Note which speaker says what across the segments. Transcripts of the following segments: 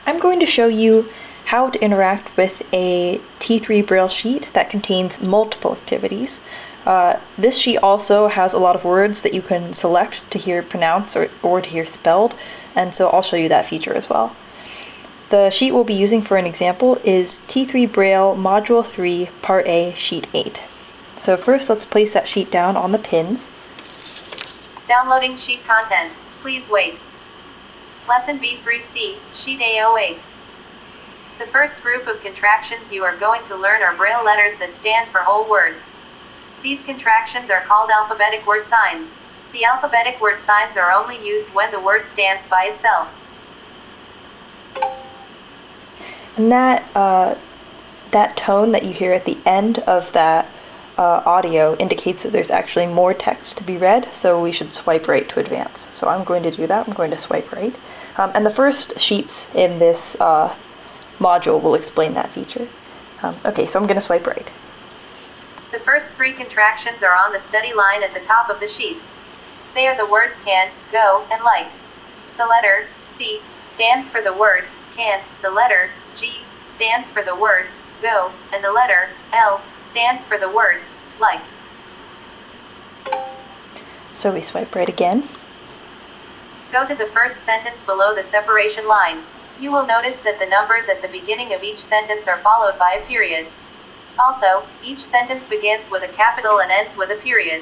Speaker 1: I'm going to show you how to interact with a T3 Braille sheet that contains multiple activities. This sheet also has a lot of words that you can select to hear pronounced or to hear spelled, and so I'll show you that feature as well. The sheet we'll be using for an example is T3 Braille Module 3, Part A, Sheet 8. So first, let's place that sheet down on the pins.
Speaker 2: Downloading sheet content. Please wait. Lesson B3C, Sheet A08. The first group of contractions you are going to learn are Braille letters that stand for whole words. These contractions are called alphabetic word signs. The alphabetic word signs are only used when the word stands by itself.
Speaker 1: And that tone that you hear at the end of that audio indicates that there's actually more text to be read, so we should swipe right to advance. So I'm going to do that. I'm going to swipe right. And the first sheets in this module will explain that feature. Okay, so I'm going to swipe right.
Speaker 2: The first three contractions are on the study line at the top of the sheet. They are the words can, go, and like. The letter C stands for the word can, the letter G stands for the word go, and the letter L stands for the word like.
Speaker 1: So we swipe right again.
Speaker 2: Go to the first sentence below the separation line. You will notice that the numbers at the beginning of each sentence are followed by a period. Also, each sentence begins with a capital and ends with a period.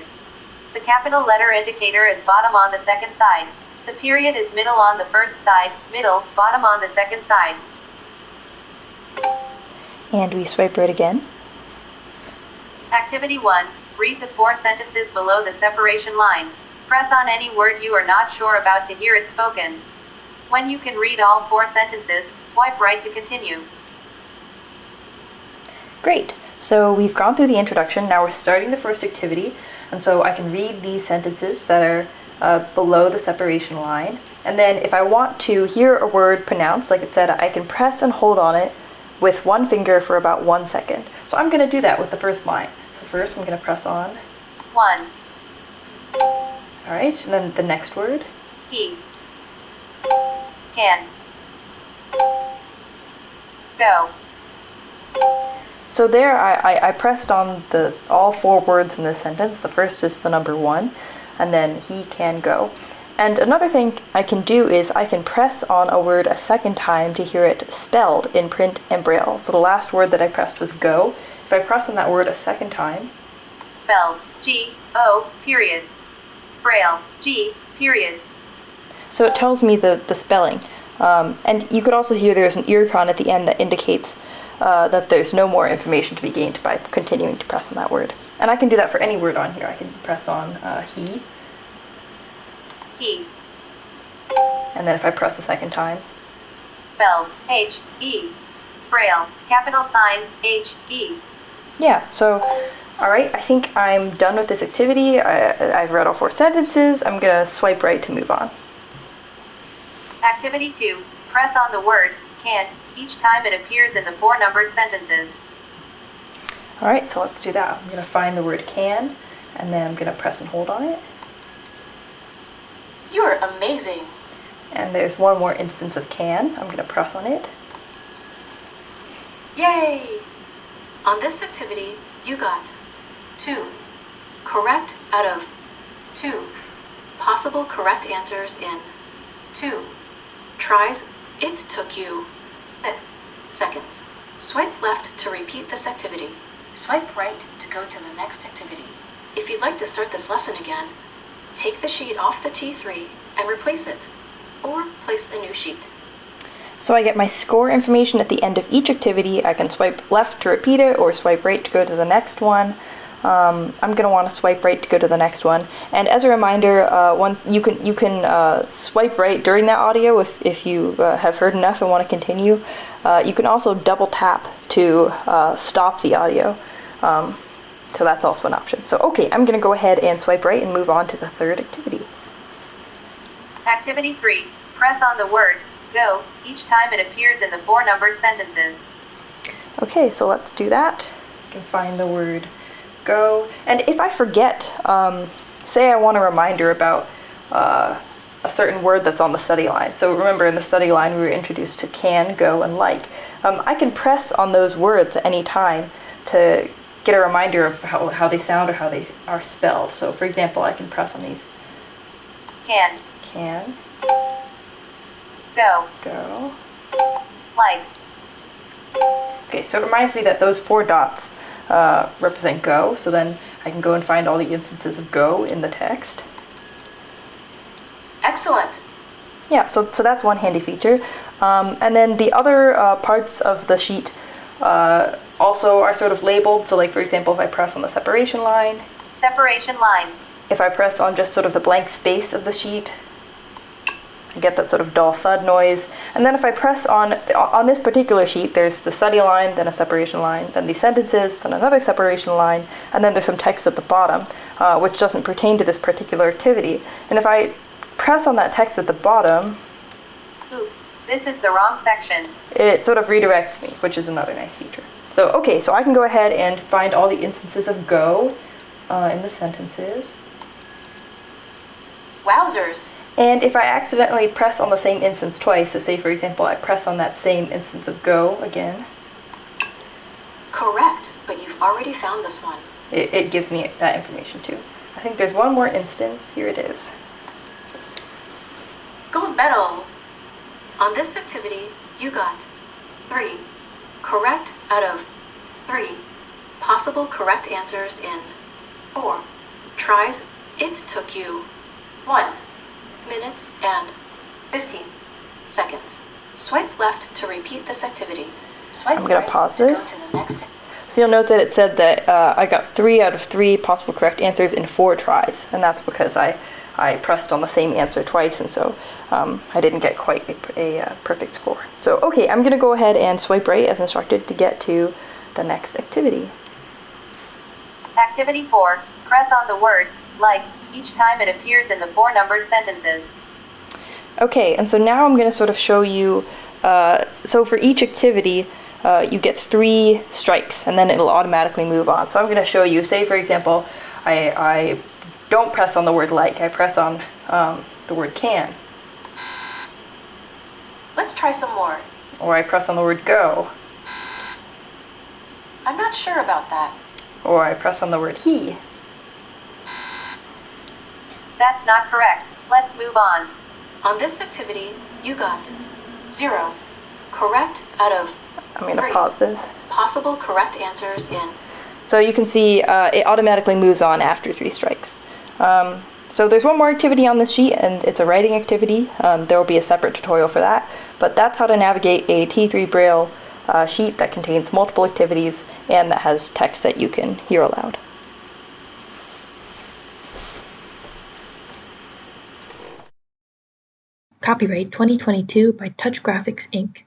Speaker 2: The capital letter indicator is bottom on the second side. The period is middle on the first side, middle, bottom on the second side.
Speaker 1: And we swipe right again.
Speaker 2: Activity 1. Read the 4 sentences below the separation line. Press on any word you are not sure about to hear it spoken. When you can read all 4 sentences, swipe right to continue.
Speaker 1: Great. So we've gone through the introduction. Now we're starting the first activity. And so I can read these sentences that are below the separation line. And then if I want to hear a word pronounced, like it said, I can press and hold on it with one finger for about 1 second. So I'm going to do that with the first line. So first I'm going to press on.
Speaker 2: 1.
Speaker 1: All right, and then the next word.
Speaker 2: He. Can. Go.
Speaker 1: So there I pressed on all 4 words in this sentence. The first is the number 1, and then he can go. And another thing I can do is I can press on a word a second time to hear it spelled in print and Braille. So the last word that I pressed was go. If I press on that word a second time.
Speaker 2: Spelled G-O, period. Braille, G, period.
Speaker 1: So it tells me the spelling. And you could also hear there's an earcon at the end that indicates that there's no more information to be gained by continuing to press on that word. And I can do that for any word on here. I can press on he.
Speaker 2: He.
Speaker 1: And then if I press a second time.
Speaker 2: Spelled H-E. Braille, capital sign H-E.
Speaker 1: Yeah, so, all right, I think I'm done with this activity. I've read all 4 sentences. I'm going to swipe right to move on.
Speaker 2: Activity 2. Press on the word can each time it appears in the 4 numbered sentences.
Speaker 1: All right, so let's do that. I'm going to find the word can, and then I'm going to press and hold on it.
Speaker 3: You're amazing.
Speaker 1: And there's one more instance of can. I'm going to press on it.
Speaker 3: Yay! On this activity, you got 2 correct out of 2 possible correct answers in 2 tries. It took you 6 seconds. Swipe left to repeat this activity. Swipe right to go to the next activity. If you'd like to start this lesson again, take the sheet off the T3 and replace it, or place a new sheet.
Speaker 1: So I get my score information at the end of each activity. I can swipe left to repeat it, or swipe right to go to the next one. I'm going to want to swipe right to go to the next one. And as a reminder, you can swipe right during that audio if you have heard enough and want to continue. You can also double tap to stop the audio. So that's also an option. So okay, I'm going to go ahead and swipe right and move on to the third activity.
Speaker 2: Activity 3. Press on the word go each time it appears in the 4 numbered sentences.
Speaker 1: Okay, so let's do that. You can find the word go. And if I forget, say I want a reminder about a certain word that's on the study line. So remember, in the study line, we were introduced to can, go, and like. I can press on those words at any time to get a reminder of how they sound or how they are spelled. So for example, I can press on these.
Speaker 2: Can.
Speaker 1: Can.
Speaker 2: Go.
Speaker 1: Go.
Speaker 2: Like.
Speaker 1: Okay, so it reminds me that those 4 dots represent go, so then I can go and find all the instances of go in the text.
Speaker 3: Excellent.
Speaker 1: Yeah, so that's one handy feature. And then the other parts of the sheet also are sort of labeled. So like, for example, if I press on the separation line.
Speaker 2: Separation line.
Speaker 1: If I press on just sort of the blank space of the sheet, I get that sort of dull thud noise. And then if I press on this particular sheet, there's the study line, then a separation line, then the sentences, then another separation line, and then there's some text at the bottom, which doesn't pertain to this particular activity. And if I press on that text at the bottom,
Speaker 2: oops, this is the wrong section.
Speaker 1: It sort of redirects me, which is another nice feature. So, okay, so I can go ahead and find all the instances of go in the sentences.
Speaker 3: Wowzers.
Speaker 1: And if I accidentally press on the same instance twice, so say for example I press on that same instance of go again.
Speaker 3: Correct, but you've already found this one.
Speaker 1: It gives me that information too. I think there's one more instance. Here it is.
Speaker 3: Gold medal! On this activity, you got 3 correct out of 3 possible correct answers in 4 tries. It took you 1 minutes and 15 seconds. Swipe left to repeat this activity. Swipe
Speaker 1: I'm going
Speaker 3: right
Speaker 1: to pause
Speaker 3: to
Speaker 1: this.
Speaker 3: go to the next.
Speaker 1: So you'll note that it said that I got 3 out of 3 possible correct answers in 4 tries, and that's because I pressed on the same answer twice, and so I didn't get quite a perfect score. So okay, I'm going to go ahead and swipe right as instructed to get to the next activity.
Speaker 2: Activity 4. Press on the word like each time it appears in the 4 numbered sentences.
Speaker 1: Okay, and so now I'm going to sort of show you, so for each activity, you get 3 strikes, and then it'll automatically move on. So I'm going to show you, say for example, I don't press on the word like, I press on the word can.
Speaker 3: Let's try some more.
Speaker 1: Or I press on the word go.
Speaker 3: I'm not sure about that.
Speaker 1: Or I press on the word he.
Speaker 2: That's not correct. Let's move on.
Speaker 3: On this activity, you got 0 correct out of
Speaker 1: I'm going to
Speaker 3: 3
Speaker 1: pause this.
Speaker 3: possible correct answers in.
Speaker 1: So you can see it automatically moves on after 3 strikes. So there's one more activity on this sheet, and it's a writing activity. There will be a separate tutorial for that, but that's how to navigate a T3 Braille sheet that contains multiple activities and that has text that you can hear aloud.
Speaker 4: Copyright 2022 by Touch Graphics Inc.